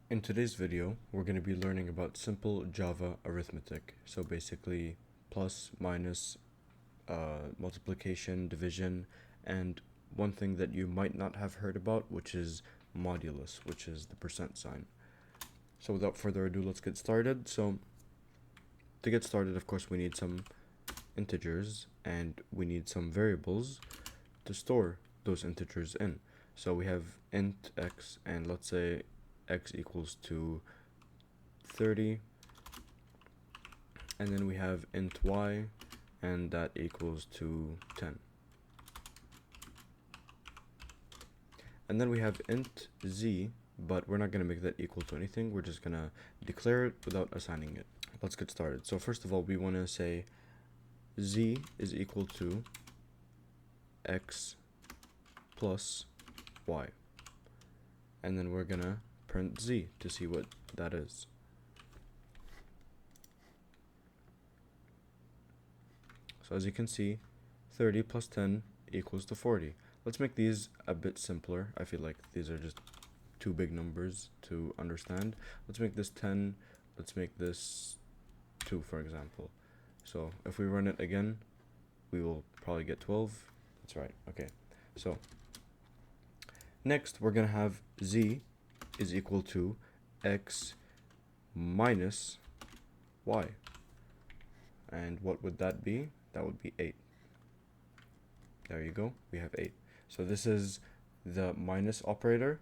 In today's video, we're going to be learning about simple Java arithmetic. So basically, plus, minus, multiplication, division, and one thing that you might not have heard about, which is modulus, which is the percent sign. So without further ado, let's get started. So to get started, of course, we need some integers and we need some variables to store those integers in. So we have int x, and let's say x equals to 30, and then we have int y, and that equals to 10. And then we have int z, but we're not going to make that equal to anything. We're just going to declare it without assigning it. Let's get started. So first of all, we want to say z is equal to x plus y. And then we're going to print z to see what that is. So as you can see, 30 plus 10 equals to 40. Let's make these a bit simpler. I feel like these are just too big numbers to understand. Let's make this 10. Let's make this 2, for example. So if we run it again, we will probably get 12. That's right. Okay. So next, we're going to have z is equal to x minus y. And what would that be? That would be 8. There you go. We have 8. So this is the minus operator,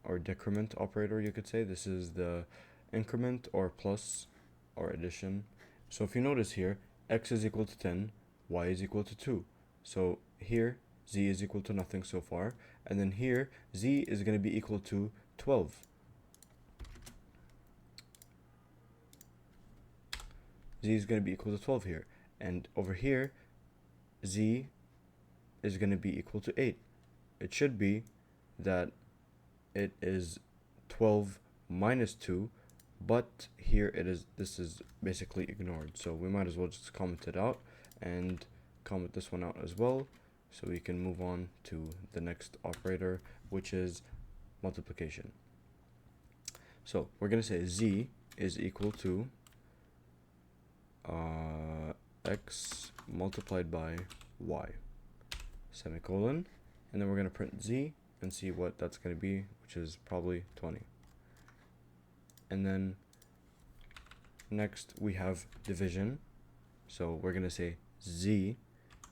or decrement operator, you could say. This is the increment or plus or addition. So if you notice here, x is equal to 10, y is equal to 2. So here, z is equal to nothing so far. And then here, z is going to be equal to 12. Z is going to be equal to 12 here. And over here, z is going to be equal to 8. It should be that it is 12 minus 2, but here it is, this is basically ignored. So we might as well just comment it out and comment this one out as well, so we can move on to the next operator, which is multiplication. So we're going to say z is equal to x multiplied by y, semicolon, and then we're going to print z and see what that's going to be, which is probably 20. And then next we have division. So we're going to say z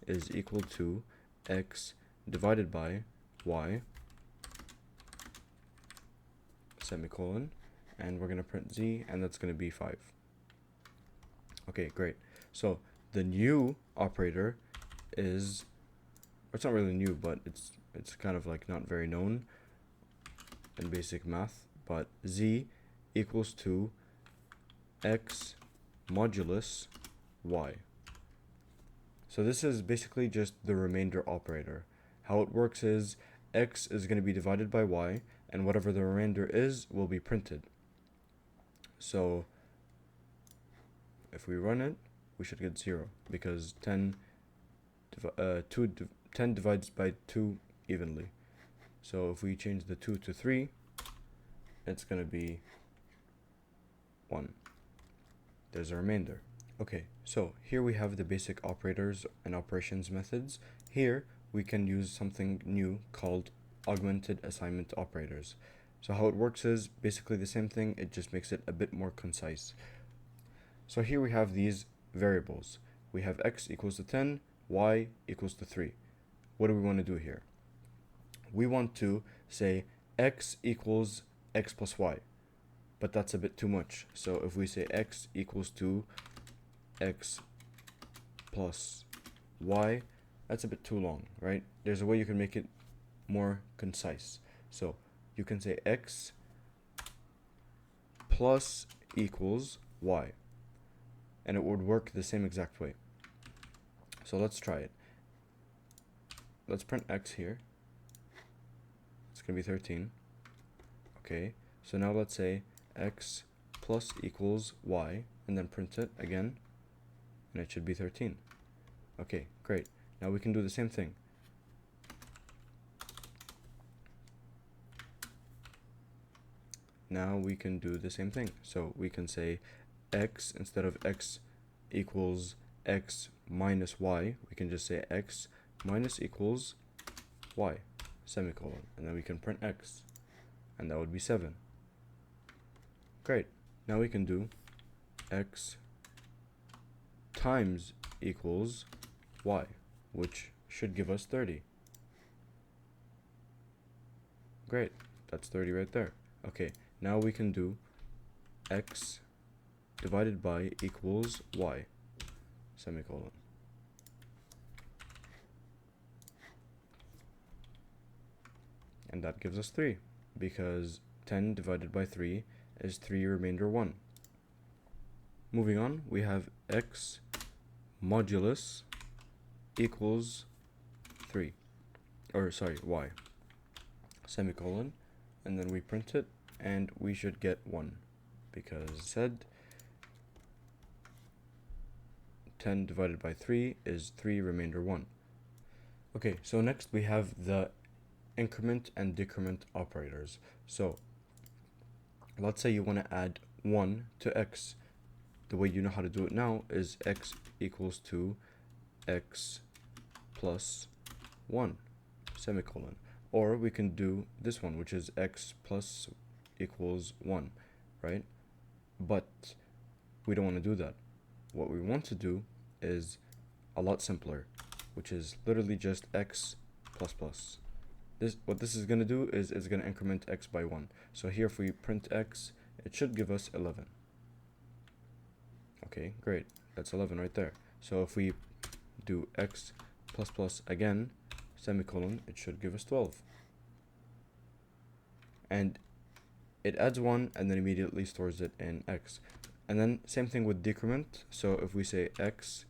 is equal to x divided by y, semicolon, and we're going to print z, and that's going to be 5. Okay, great. So the new operator is, or it's not really new, but it's kind of like not very known in basic math, but z equals to x modulus y. So this is basically just the remainder operator. How it works is x is going to be divided by y, and whatever the remainder is will be printed. So if we run it, we should get 0, because 10 divides by 2 evenly. So if we change the 2 to 3, it's going to be 1. There's a remainder. Okay, so here we have the basic operators and operations methods. Here we can use something new called augmented assignment operators. So how it works is basically the same thing, it just makes it a bit more concise. So here we have these variables. We have x equals to 10, y equals to 3. What do we want to do here? We want to say x equals x plus y, but that's a bit too much. So if we say x equals to x plus y, that's a bit too long, right? There's a way you can make it more concise. So you can say x plus equals y, and it would work the same exact way. So let's try it. Let's print x here. It's going to be 13. Okay, so now let's say x plus equals y, and then print it again, and it should be 13. Okay, great. Now we can do the same thing. now we can do the same thing. So we can say x, instead of x equals x minus y, we can just say x minus equals y, semicolon, and then we can print x, and that would be 7. Great. Now we can do x times equals y, which should give us 30. Great, that's 30 right there. Okay, now we can do x divided by equals y, semicolon. And that gives us 3, because 10 divided by 3 is 3 remainder 1. Moving on, we have x modulus equals 3, or sorry, y, semicolon, and then we print it, and we should get 1, because it said 10 divided by 3 is 3 remainder 1. Okay, so next we have the increment and decrement operators. So let's say you want to add 1 to x. The way you know how to do it now is x equals to x plus 1, semicolon. Or we can do this one, which is x plus equals 1, right? But we don't want to do that. What we want to do is a lot simpler, which is literally just x plus plus. What this is going to do is it's going to increment x by 1. So here if we print x, it should give us 11. Okay, great. That's 11 right there. So if we do x plus plus again, semicolon, it should give us 12. And it adds 1 and then immediately stores it in x. And then same thing with decrement. So if we say x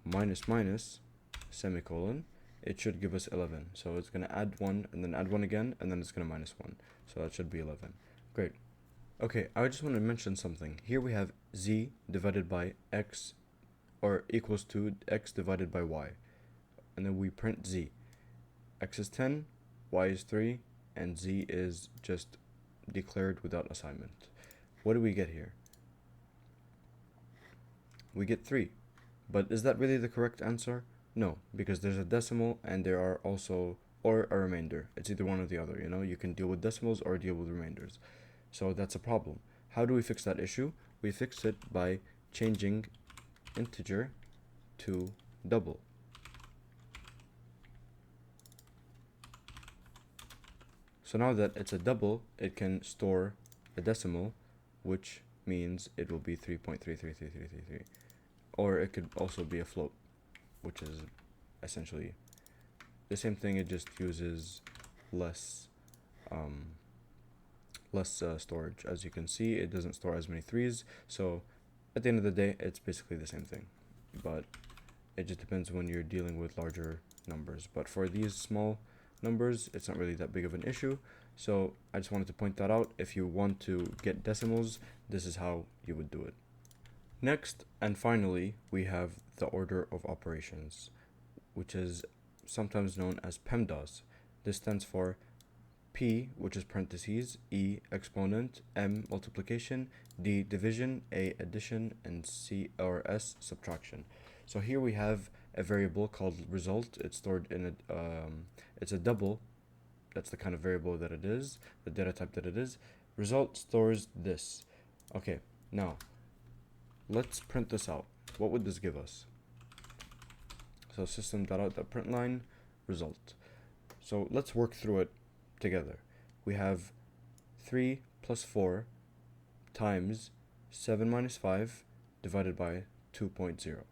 minus minus, semicolon, it should give us 11. So it's going to add 1 and then add 1 again, and then it's going to minus 1. So that should be 11. Great. Okay, I just want to mention something. Here we have z divided by x, or equals to x divided by y. And then we print z. X is 10, y is 3, and z is just declared without assignment. What do we get here? We get 3. But is that really the correct answer? No, because there's a decimal and there are also, or a remainder. It's either one or the other, you know? You can deal with decimals or deal with remainders. So that's a problem. How do we fix that issue? We fix it by changing integer to double. So now that it's a double, it can store a decimal, which means it will be 3.333333. Or it could also be a float, which is essentially the same thing. It just uses less storage. As you can see, it doesn't store as many 3s. So at the end of the day, it's basically the same thing. But it just depends when you're dealing with larger numbers. But for these small numbers, it's not really that big of an issue. So I just wanted to point that out. If you want to get decimals, this is how you would do it. Next and finally, we have the order of operations, which is sometimes known as PEMDAS. This stands for P, which is parentheses, E exponent, M multiplication, D division, A addition, and C or S subtraction. So here we have a variable called result. It's stored in it's a double. That's the kind of variable that it is, the data type that it is. Result stores this. Okay, now let's print this out. What would this give us? So system.out.println result. So let's work through it together. We have 3 plus 4 times 7 minus 5 divided by 2.0.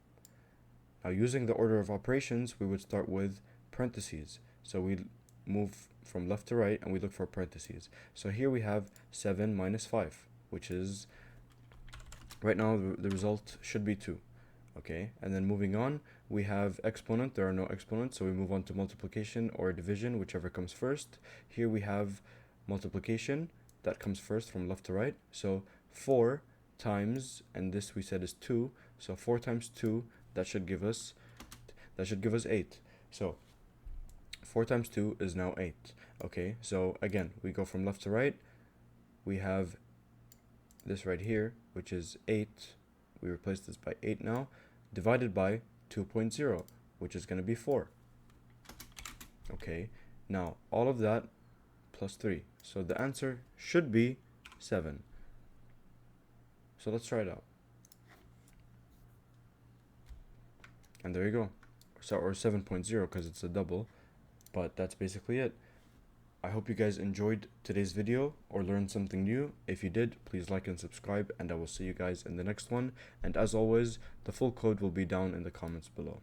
Now using the order of operations, we would start with parentheses. So we move from left to right and we look for parentheses. So here we have 7 minus 5, which is, right now the result should be 2. Okay, and then moving on, we have exponent. There are no exponents, so we move on to multiplication or division, whichever comes first. Here we have multiplication, that comes first from left to right. So 4 times, and this we said is 2, so 4 times 2, that should give us 8. So 4 times 2 is now 8. Okay, so again, we go from left to right. we have this right here, which is 8. We replace this by 8 now, divided by 2.0, which is going to be 4. Okay, now all of that plus 3. So the answer should be 7. So let's try it out. And there you go. So, or 7.0 because it's a double. But that's basically it. I hope you guys enjoyed today's video or learned something new. If you did, please like and subscribe, and I will see you guys in the next one. And as always, the full code will be down in the comments below.